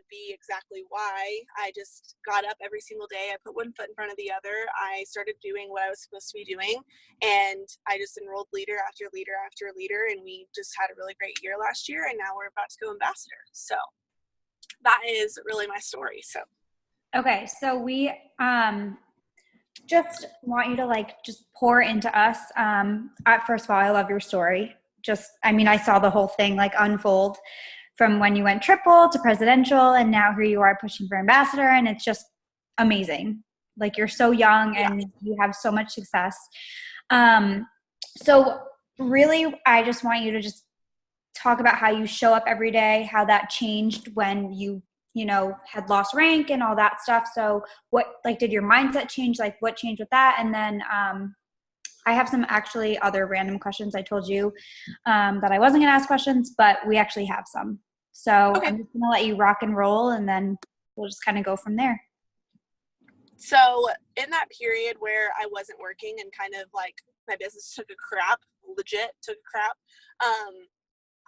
would be exactly why. I just got up every single day. I put one foot in front of the other. I started doing what I was supposed to be doing, and I just enrolled leader after leader after leader, and we just had a really great year last year, and now we're about to go ambassador. So that is really my story. So okay, so we just want you to like just pour into us. First of all, I love your story. I saw the whole thing like unfold from when you went triple to presidential, and now here you are pushing for ambassador, and it's just amazing. Like, you're so young and you have so much success. So really, I just want you to just talk about how you show up every day, how that changed when you had lost rank and all that stuff. So what, like, did your mindset change? Like, what changed with that? And then I have some actually other random questions I told you that I wasn't going to ask questions, but we actually have some. So okay. I'm just going to let you rock and roll, and then we'll just kind of go from there. So in that period where I wasn't working and kind of like my business took a crap,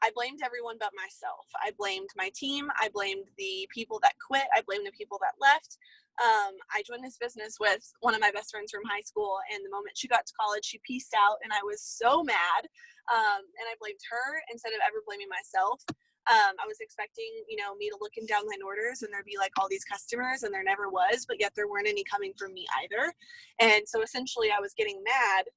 I blamed everyone but myself. I blamed my team. I blamed the people that quit. I blamed the people that left. I joined this business with one of my best friends from high school, and the moment she got to college, she peaced out, and I was so mad. And I blamed her instead of ever blaming myself. I was expecting, me to look in downline orders and there'd be like all these customers, and there never was, but yet there weren't any coming from me either. And so essentially I was getting mad,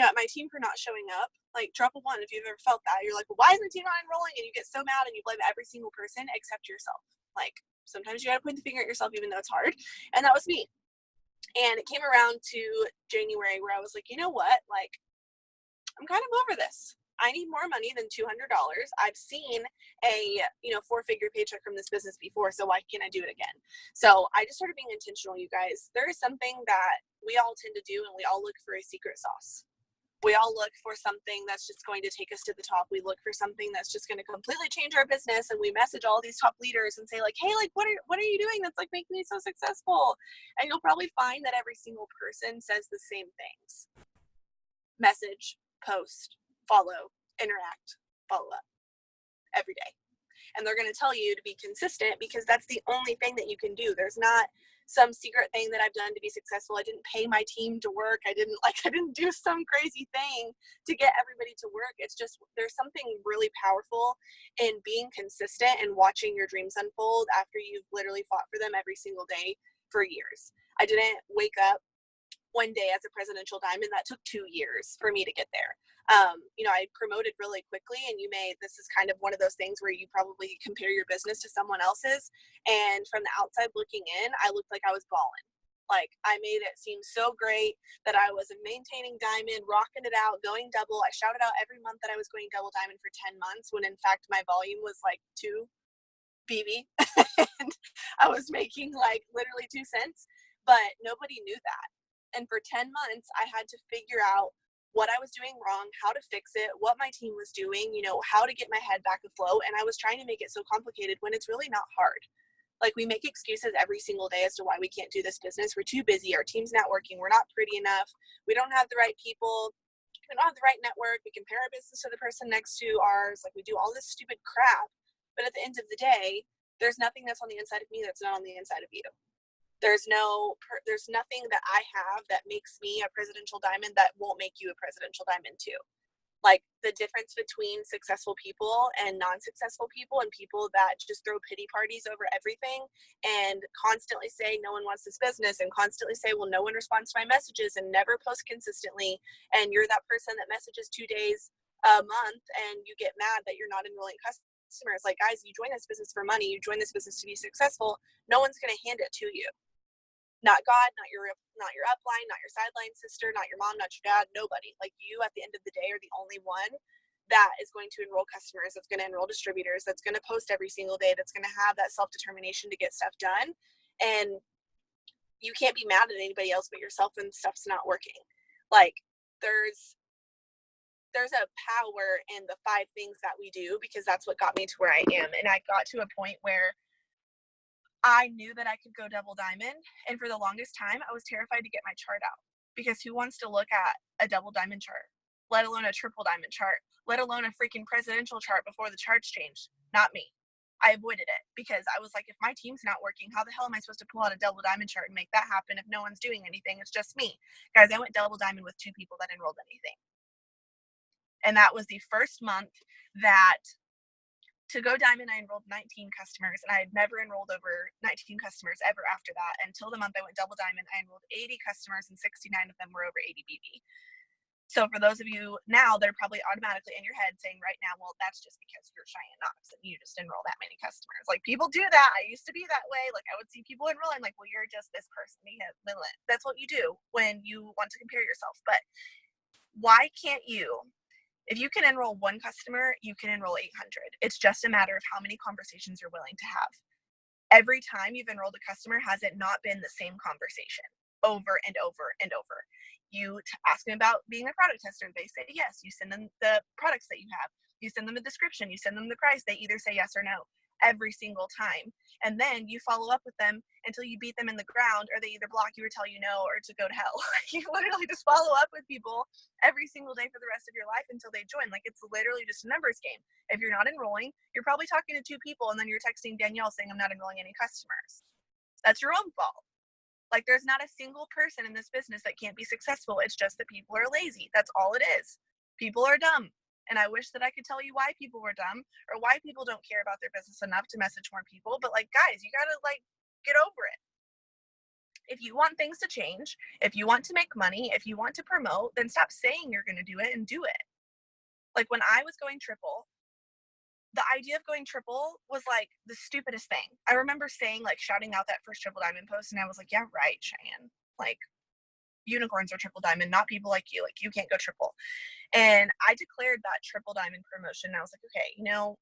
at my team for not showing up. Like, drop a one if you've ever felt that. You're like, well, why isn't the team not enrolling? And you get so mad and you blame every single person except yourself. Like, sometimes you got to point the finger at yourself even though it's hard. And that was me. And it came around to January where I was like, you know what? Like, I'm kind of over this. I need more money than $200. I've seen a, 4-figure paycheck from this business before, so why can't I do it again? So I just started being intentional, you guys. There is something that we all tend to do, and we all look for a secret sauce. We all look for something that's just going to take us to the top. We look for something that's just going to completely change our business, and we message all these top leaders and say like, hey, like, what are you doing that's like making me so successful? And you'll probably find that every single person says the same things. Message, post, follow, interact, follow up every day. And they're going to tell you to be consistent because that's the only thing that you can do. There's not some secret thing that I've done to be successful. I didn't pay my team to work. I didn't do some crazy thing to get everybody to work. It's just, there's something really powerful in being consistent and watching your dreams unfold after you've literally fought for them every single day for years. I didn't wake up one day as a presidential diamond. That took 2 years for me to get there. I promoted really quickly, and this is kind of one of those things where you probably compare your business to someone else's. And from the outside looking in, I looked like I was balling. Like, I made it seem so great that I was maintaining diamond, rocking it out, going double. I shouted out every month that I was going double diamond for 10 months when in fact my volume was like 2 BB and I was making like literally 2 cents, but nobody knew that. And for 10 months, I had to figure out what I was doing wrong, how to fix it, what my team was doing, how to get my head back afloat. And I was trying to make it so complicated when it's really not hard. Like, we make excuses every single day as to why we can't do this business. We're too busy. Our team's not working. We're not pretty enough. We don't have the right people. We don't have the right network. We compare our business to the person next to ours. Like, we do all this stupid crap. But at the end of the day, there's nothing that's on the inside of me that's not on the inside of you. There's nothing that I have that makes me a presidential diamond that won't make you a presidential diamond too. Like, the difference between successful people and non-successful people, and people that just throw pity parties over everything and constantly say no one wants this business, and constantly say, well, no one responds to my messages, and never post consistently, and you're that person that messages 2 days a month and you get mad that you're not enrolling customers. Like, guys, you join this business for money. You join this business to be successful. No one's going to hand it to you. Not God, not your upline, not your sideline sister, not your mom, not your dad, nobody. Like, you at the end of the day are the only one that is going to enroll customers, that's going to enroll distributors, that's going to post every single day, that's going to have that self-determination to get stuff done. And you can't be mad at anybody else but yourself when stuff's not working. Like, there's a power in the 5 things that we do, because that's what got me to where I am. And I got to a point where I knew that I could go double diamond, and for the longest time I was terrified to get my chart out, because who wants to look at a double diamond chart, let alone a triple diamond chart, let alone a freaking presidential chart before the charts changed? Not me. I avoided it because I was like, if my team's not working, how the hell am I supposed to pull out a double diamond chart and make that happen if no one's doing anything? It's just me. Guys, I went double diamond with 2 people that enrolled anything. And that was the first month that to go diamond, I enrolled 19 customers, and I had never enrolled over 19 customers ever after that. Until the month I went double diamond, I enrolled 80 customers, and 69 of them were over 80 BB. So for those of you now that are probably automatically in your head saying right now, well, that's just because you're Cheyenne Knox and you just enroll that many customers. Like, people do that. I used to be that way. Like, I would see people enrolling, like, well, you're just this person. That's what you do when you want to compare yourself. But why can't you? If you can enroll 1 customer, you can enroll 800. It's just a matter of how many conversations you're willing to have. Every time you've enrolled a customer, has it not been the same conversation over and over and over? You ask them about being a product tester. They say yes. You send them the products that you have. You send them a description. You send them the price. They either say yes or no every single time. And then you follow up with them until you beat them in the ground, or they either block you or tell you no or to go to hell. You literally just follow up with people every single day for the rest of your life until they join. Like, it's literally just a numbers game. If you're not enrolling, you're probably talking to 2 people, and then you're texting Danielle saying, I'm not enrolling any customers. That's your own fault. Like, there's not a single person in this business that can't be successful. It's just that people are lazy. That's all it is. People are dumb. And I wish that I could tell you why people were dumb or why people don't care about their business enough to message more people. But, like, guys, you got to, like, get over it. If you want things to change, if you want to make money, if you want to promote, then stop saying you're going to do it and do it. Like, when I was going triple, the idea of going triple was like the stupidest thing. I remember saying, like, shouting out that first triple diamond post, and I was like, yeah, right, Cheyenne. Like, unicorns are triple diamond, not people like you. Like, you can't go triple. And I declared that triple diamond promotion. And I was like, okay,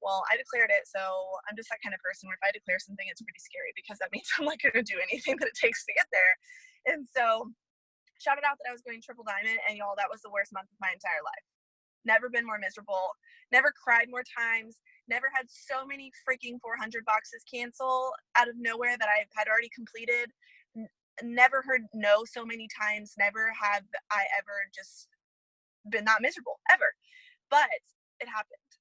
well, I declared it. So I'm just that kind of person where if I declare something, it's pretty scary because that means I'm not going to do anything that it takes to get there. And so shouted out that I was going triple diamond, and y'all, that was the worst month of my entire life. Never been more miserable, never cried more times, never had so many freaking 400 boxes cancel out of nowhere that I had already completed, never heard no so many times, never have I ever just been not miserable, ever. But it happened.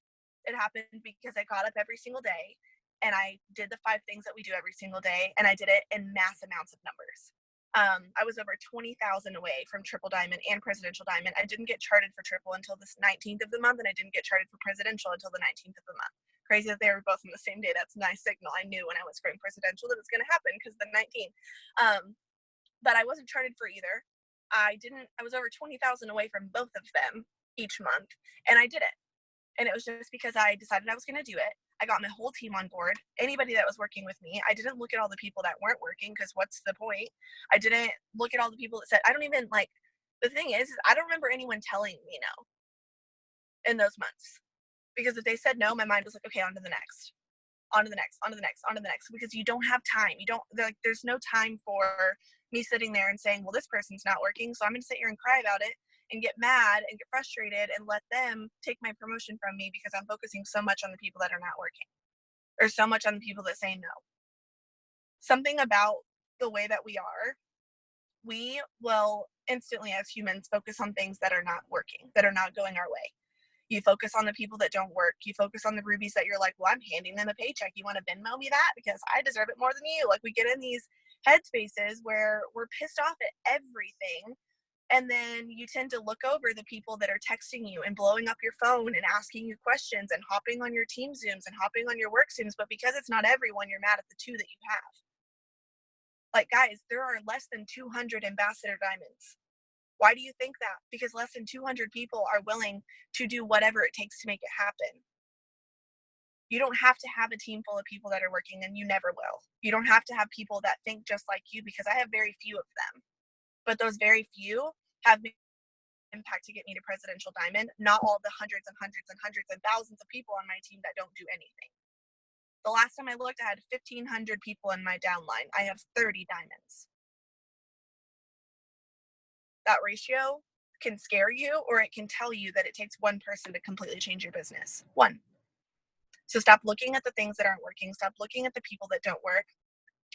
It happened because I got up every single day, and I did the 5 things that we do every single day, and I did it in mass amounts of numbers. I was over 20,000 away from triple diamond and presidential diamond. I didn't get charted for triple until the 19th of the month, and I didn't get charted for presidential until the 19th of the month. Crazy that they were both on the same day. That's a nice signal. I knew when I was going presidential that it was going to happen because the 19th. But I wasn't charted for either. I was over 20,000 away from both of them each month, and I did it. And it was just because I decided I was going to do it. I got my whole team on board, anybody that was working with me. I didn't look at all the people that weren't working, because what's the point? I didn't look at all the people that said, I don't even, like, the thing is I don't remember anyone telling me no in those months. Because if they said no, my mind was like, okay, on to the next. On to the next, on to the next, on to the next. Because you don't have time. There's no time for me sitting there and saying, well, this person's not working, so I'm going to sit here and cry about it and get mad and get frustrated and let them take my promotion from me because I'm focusing so much on the people that are not working, or so much on the people that say no. Something about the way that we will instantly, as humans, focus on things that are not working, that are not going our way. You focus on the people that don't work. You focus on the rubies that you're like, well, I'm handing them a paycheck. You want to Venmo me that because I deserve it more than you. Like, we get in these headspaces where we're pissed off at everything. And then you tend to look over the people that are texting you and blowing up your phone and asking you questions and hopping on your team Zooms and hopping on your work Zooms. But because it's not everyone, you're mad at the 2 that you have. Like, guys, there are less than 200 ambassador diamonds. Why do you think that? Because less than 200 people are willing to do whatever it takes to make it happen. You don't have to have a team full of people that are working, and you never will. You don't have to have people that think just like you, because I have very few of them. But those very few have made impact to get me to presidential diamond, not all the hundreds and hundreds and hundreds and thousands of people on my team that don't do anything. The last time I looked, I had 1,500 people in my downline. I have 30 diamonds. That ratio can scare you, or it can tell you that it takes one person to completely change your business. One. So stop looking at the things that aren't working. Stop looking at the people that don't work.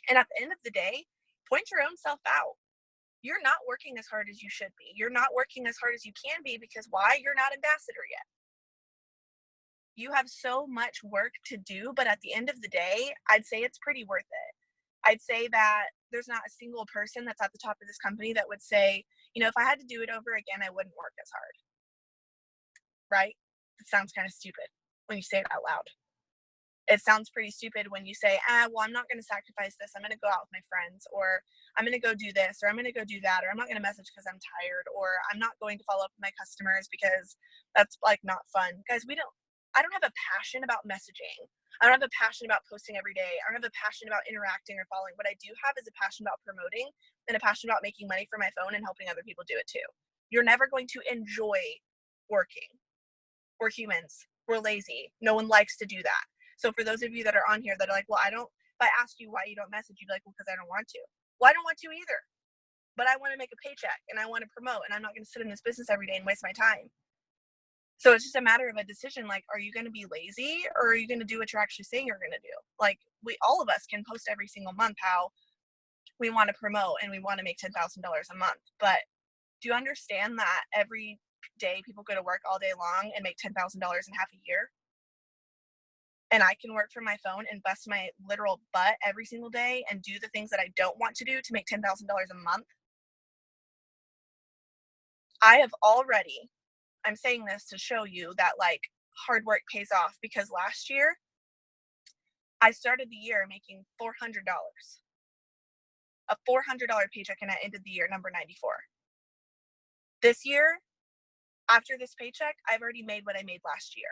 And at the end of the day, point your own self out. You're not working as hard as you should be. You're not working as hard as you can be because why? You're not ambassador yet. You have so much work to do, but at the end of the day, I'd say it's pretty worth it. I'd say that there's not a single person that's at the top of this company that would say, if I had to do it over again, I wouldn't work as hard. Right? It sounds kind of stupid when you say it out loud. It sounds pretty stupid when you say, well, I'm not going to sacrifice this. I'm going to go out with my friends, or I'm going to go do this, or I'm going to go do that, or I'm not going to message because I'm tired, or I'm not going to follow up with my customers because that's like not fun. Guys, I don't have a passion about messaging. I don't have a passion about posting every day. I don't have a passion about interacting or following. What I do have is a passion about promoting and a passion about making money for my phone and helping other people do it too. You're never going to enjoy working. We're humans. We're lazy. No one likes to do that. So for those of you that are on here that are like, well, if I ask you why you don't message, you'd be like, well, because I don't want to. Well, I don't want to either. But I want to make a paycheck and I want to promote, and I'm not going to sit in this business every day and waste my time. So it's just a matter of a decision. Like, are you going to be lazy, or are you going to do what you're actually saying you're going to do? Like, all of us can post every single month how we want to promote and we want to make $10,000 a month. But do you understand that every day people go to work all day long and make $10,000 in half a year? And I can work from my phone and bust my literal butt every single day and do the things that I don't want to do to make $10,000 a month. I'm saying this to show you that like hard work pays off, because last year I started the year making $400, a $400 paycheck, and I ended the year number 94. This year, after this paycheck, I've already made what I made last year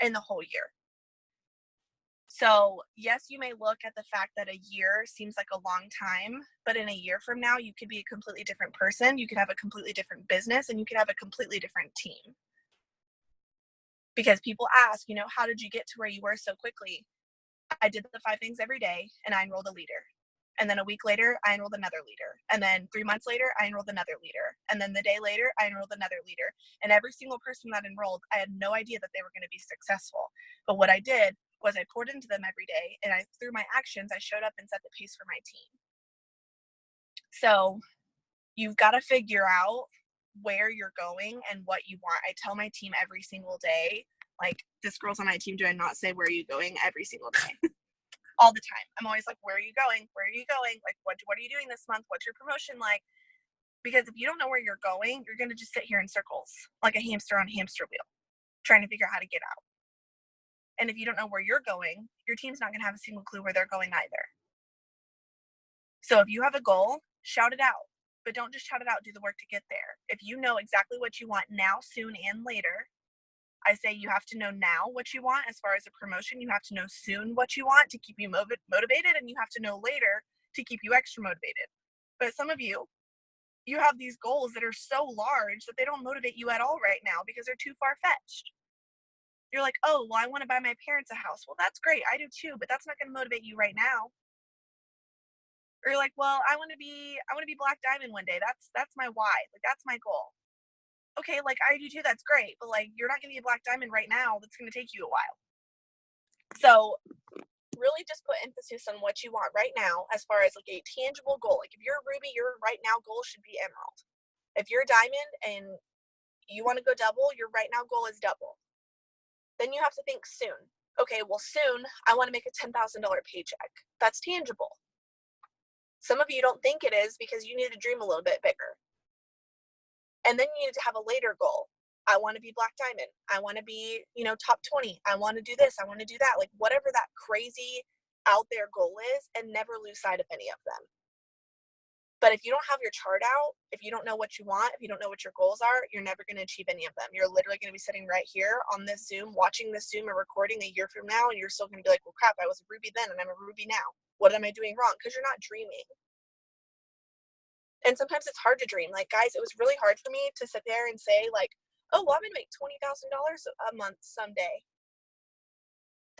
in the whole year. So yes, you may look at the fact that a year seems like a long time, but in a year from now, you could be a completely different person. You could have a completely different business, and you could have a completely different team. Because people ask, how did you get to where you were so quickly? I did the 5 things every day, and I enrolled a leader. And then a week later, I enrolled another leader. And then 3 months later, I enrolled another leader. And then the day later, I enrolled another leader. And every single person that enrolled, I had no idea that they were going to be successful. But what I did was I poured into them every day, and through my actions, I showed up and set the pace for my team. So you've got to figure out where you're going and what you want. I tell my team every single day, like, this girl's on my team, do I not say, where are you going, every single day? All the time. I'm always like, where are you going? Where are you going? Like, what are you doing this month? What's your promotion like? Because if you don't know where you're going, you're going to just sit here in circles like a hamster on a hamster wheel, trying to figure out how to get out. And if you don't know where you're going, your team's not going to have a single clue where they're going either. So if you have a goal, shout it out. But don't just shout it out, do the work to get there. If you know exactly what you want now, soon, and later, I say you have to know now what you want as far as a promotion. You have to know soon what you want to keep you motivated, and you have to know later to keep you extra motivated. But some of you have these goals that are so large that they don't motivate you at all right now because they're too far-fetched. You're like, oh, well, I want to buy my parents a house. Well, that's great. I do too, but that's not going to motivate you right now. Or you're like, well, I want to be Black Diamond one day. That's my why. Like, that's my goal. Okay, like, I do too, that's great, but like, you're not going to be a Black Diamond right now. That's going to take you a while. So really just put emphasis on what you want right now as far as like a tangible goal. Like, if you're a Ruby, your right now goal should be Emerald. If you're a Diamond and you want to go double, your right now goal is double. Then you have to think soon. Okay, well, soon I want to make a $10,000 paycheck. That's tangible. Some of you don't think it is because you need to dream a little bit bigger. And then you need to have a later goal. I want to be Black Diamond. I want to be, top 20. I want to do this. I want to do that. Like, whatever that crazy out there goal is, and never lose sight of any of them. But if you don't have your chart out, if you don't know what you want, if you don't know what your goals are, you're never going to achieve any of them. You're literally going to be sitting right here on this Zoom, watching this Zoom or recording a year from now, and you're still going to be like, well, crap, I was a Ruby then and I'm a Ruby now. What am I doing wrong? Because you're not dreaming. And sometimes it's hard to dream. Like, guys, it was really hard for me to sit there and say, like, oh, well, I'm going to make $20,000 a month someday.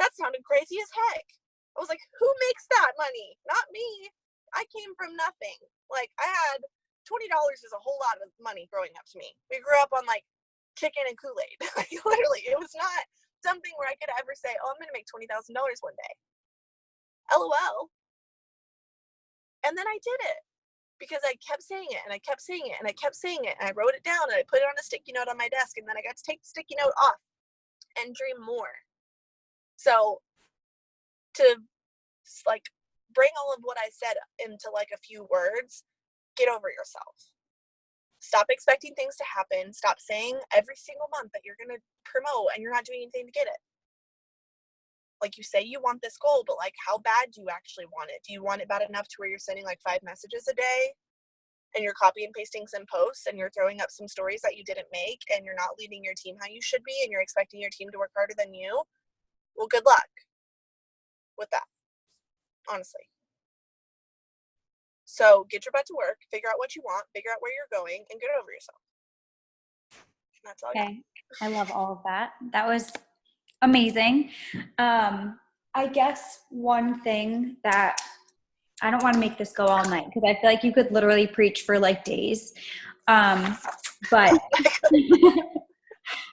That sounded crazy as heck. I was like, who makes that money? Not me. I came from nothing. Like, I had $20 is a whole lot of money growing up to me. We grew up on like chicken and Kool-Aid. Like, literally, it was not something where I could ever say, oh, I'm going to make $20,000 one day. LOL. And then I did it because I kept saying it and I kept saying it and I kept saying it, and I wrote it down and I put it on a sticky note on my desk, and then I got to take the sticky note off and dream more. So to like bring all of what I said into like a few words, get over yourself. Stop expecting things to happen. Stop saying every single month that you're going to promote and you're not doing anything to get it. Like, you say you want this goal, but like, how bad do you actually want it? Do you want it bad enough to where you're sending like 5 messages a day and you're copy and pasting some posts and you're throwing up some stories that you didn't make and you're not leading your team how you should be and you're expecting your team to work harder than you? Well, good luck with that, honestly. So get your butt to work, figure out what you want, figure out where you're going, and get over yourself. And that's all I got. I love all of that. That was amazing. I guess one thing that I don't want to make this go all night because I feel like you could literally preach for like days. But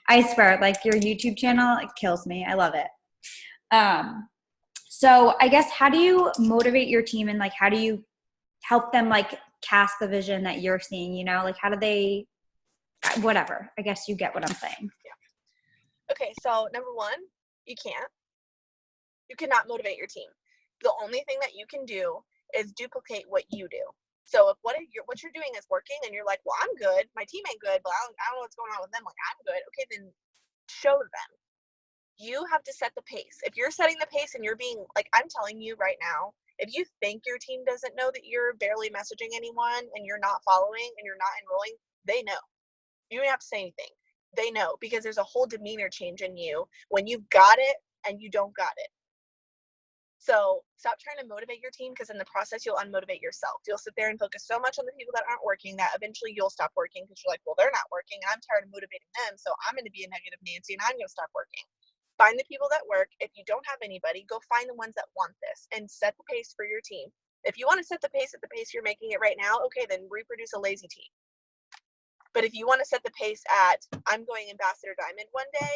I swear, like your YouTube channel, it kills me. I love it. So I guess how do you motivate your team and like how do you help them like cast the vision that you're seeing, you know, like how do they, whatever, I guess you get what I'm saying. Yeah. Okay. So number one, you cannot motivate your team. The only thing that you can do is duplicate what you do. So if what you're doing is working and you're like, well, I'm good, my team ain't good, but I don't know what's going on with them. Like, I'm good. Okay. Then show them. You have to set the pace. If you're setting the pace and you're being like, I'm telling you right now, if you think your team doesn't know that you're barely messaging anyone and you're not following and you're not enrolling, they know. You don't have to say anything. They know because there's a whole demeanor change in you when you've got it and you don't got it. So stop trying to motivate your team because in the process, you'll unmotivate yourself. You'll sit there and focus so much on the people that aren't working that eventually you'll stop working because you're like, well, they're not working and I'm tired of motivating them. So I'm going to be a negative Nancy and I'm going to stop working. Find the people that work. If you don't have anybody, go find the ones that want this and set the pace for your team. If you want to set the pace at the pace you're making it right now, okay, then reproduce a lazy team. But if you want to set the pace at, I'm going Ambassador Diamond one day,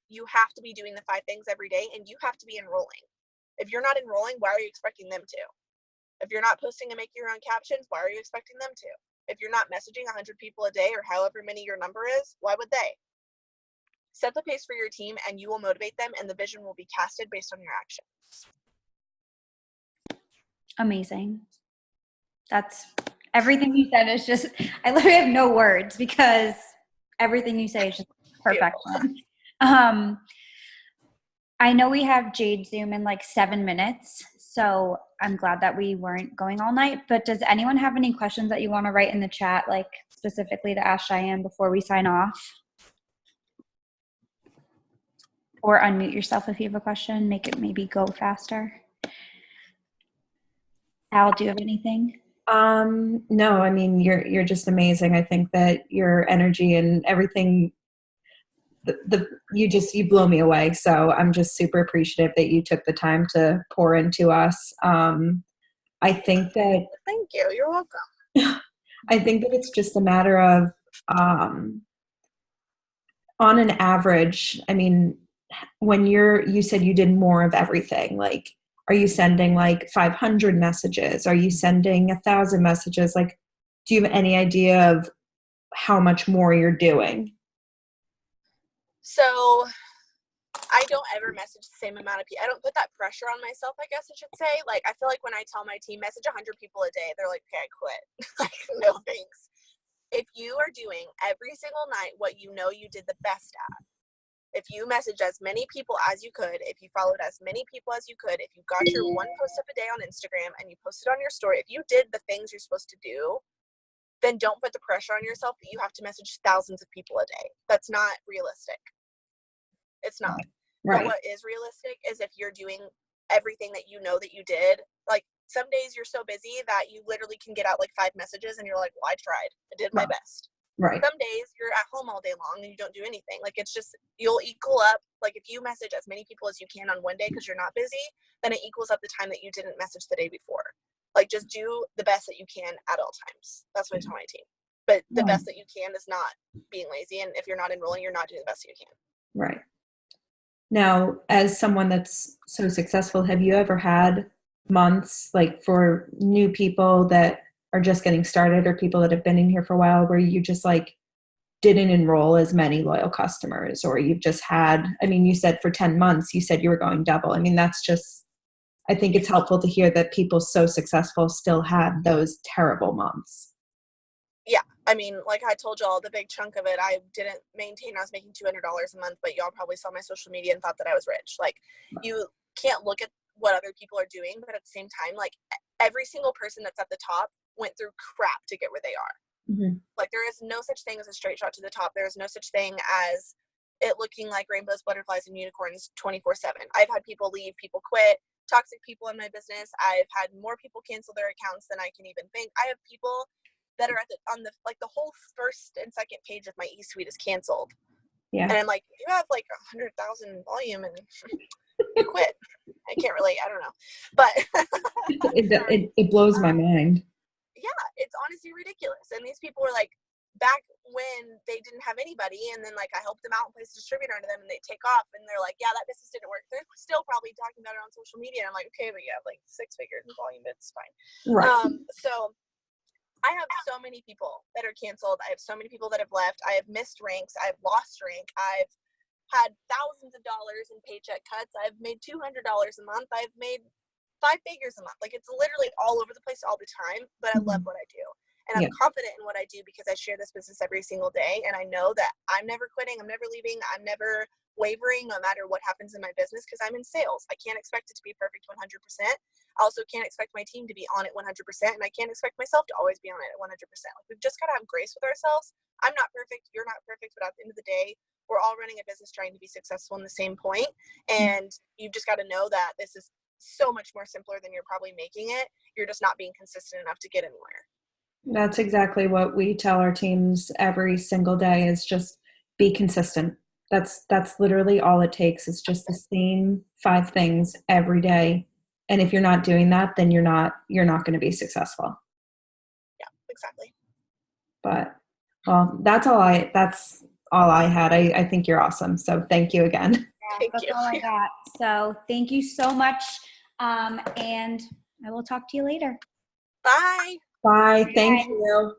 you have to be doing the 5 things every day and you have to be enrolling. If you're not enrolling, why are you expecting them to? If you're not posting and making your own captions, why are you expecting them to? If you're not messaging 100 people a day or however many your number is, why would they? Set the pace for your team and you will motivate them and the vision will be casted based on your actions. Amazing. That's everything you said is just, I literally have no words because everything you say is just perfection. I know we have Jade Zoom in like 7 minutes, so I'm glad that we weren't going all night, but does anyone have any questions that you want to write in the chat, like specifically to ask Cheyenne before we sign off? Or unmute yourself if you have a question, make it maybe go faster. Al, do you have anything? No, I mean, you're just amazing. I think that your energy and everything, you blow me away. So I'm just super appreciative that you took the time to pour into us. I think that. Thank you. You're welcome. I think that it's just a matter of, on an average, I mean, when you said you did more of everything, like, are you sending like 500 messages? Are you sending 1,000 messages? Like, do you have any idea of how much more you're doing? So I don't ever message the same amount of people. I don't put that pressure on myself, I guess I should say. Like, I feel like when I tell my team message 100 people a day, they're like, okay, I quit. Like, no thanks. If you are doing every single night what you know you did the best at, if you messaged as many people as you could, if you followed as many people as you could, if you got your 1 post up a day on Instagram and you posted on your story, if you did the things you're supposed to do, then don't put the pressure on yourself that you have to message thousands of people a day. That's not realistic. It's not. Right. But what is realistic is if you're doing everything that you know that you did. Like, some days you're so busy that you literally can get out like 5 messages and you're like, well, I tried. I did my best. Right. Some days you're at home all day long and you don't do anything. Like, it's just, you'll equal up. Like, if you message as many people as you can on one day because you're not busy, then it equals up the time that you didn't message the day before. Like, just do the best that you can at all times. That's what I tell my team. But the best that you can is not being lazy. And if you're not enrolling, you're not doing the best you can. Right. Now, as someone that's so successful, have you ever had months, like for new people that are just getting started or people that have been in here for a while, where you just like didn't enroll as many loyal customers, or you've just had, I mean, you said for 10 months, you said you were going double. I mean, that's just, I think it's helpful to hear that people so successful still had those terrible months. Yeah. I mean, like I told y'all, the big chunk of it, I didn't maintain. I was making $200 a month, but y'all probably saw my social media and thought that I was rich. Like, you can't look at what other people are doing, but at the same time, like, every single person that's at the top went through crap to get where they are. Mm-hmm. Like, there is no such thing as a straight shot to the top. There is no such thing as it looking like rainbows, butterflies, and unicorns 24/7. I've had people leave, people quit, toxic people in my business. I've had more people cancel their accounts than I can even think. I have people that are on the like the whole first and second page of my e-suite is canceled. Yeah. And I'm like, you have like 100,000 volume and you quit. I can't really, I don't know. But it blows my mind. Yeah, it's honestly ridiculous. And these people were like, back when they didn't have anybody, and then like I helped them out and placed a distributor under them, and they take off and they're like, yeah, that business didn't work. They're still probably talking about it on social media. And I'm like, okay, but you have like 6 figures in volume, it's fine. Right. So I have so many people that are canceled. I have so many people that have left. I have missed ranks. I've lost rank. I've had thousands of dollars in paycheck cuts. I've made $200 a month. I've made 5 figures a month. Like, it's literally all over the place all the time, but I love what I do. And I'm confident in what I do because I share this business every single day. And I know that I'm never quitting. I'm never leaving. I'm never wavering no matter what happens in my business because I'm in sales. I can't expect it to be perfect 100%. I also can't expect my team to be on it 100%. And I can't expect myself to always be on it at 100%. Like, we've just got to have grace with ourselves. I'm not perfect. You're not perfect. But at the end of the day, we're all running a business trying to be successful in the same point. And you've just got to know that this is so much more simpler than you're probably making it. You're just not being consistent enough to get anywhere. That's exactly what we tell our teams every single day is just be consistent. That's literally all it takes. It's just the same 5 things every day. And if you're not doing that, then you're not going to be successful. Yeah, exactly. But well, that's all I had. I think you're awesome. So thank you again. Yeah, that's all I got. So thank you so much. And I will talk to you later. Bye. Bye. Thank you.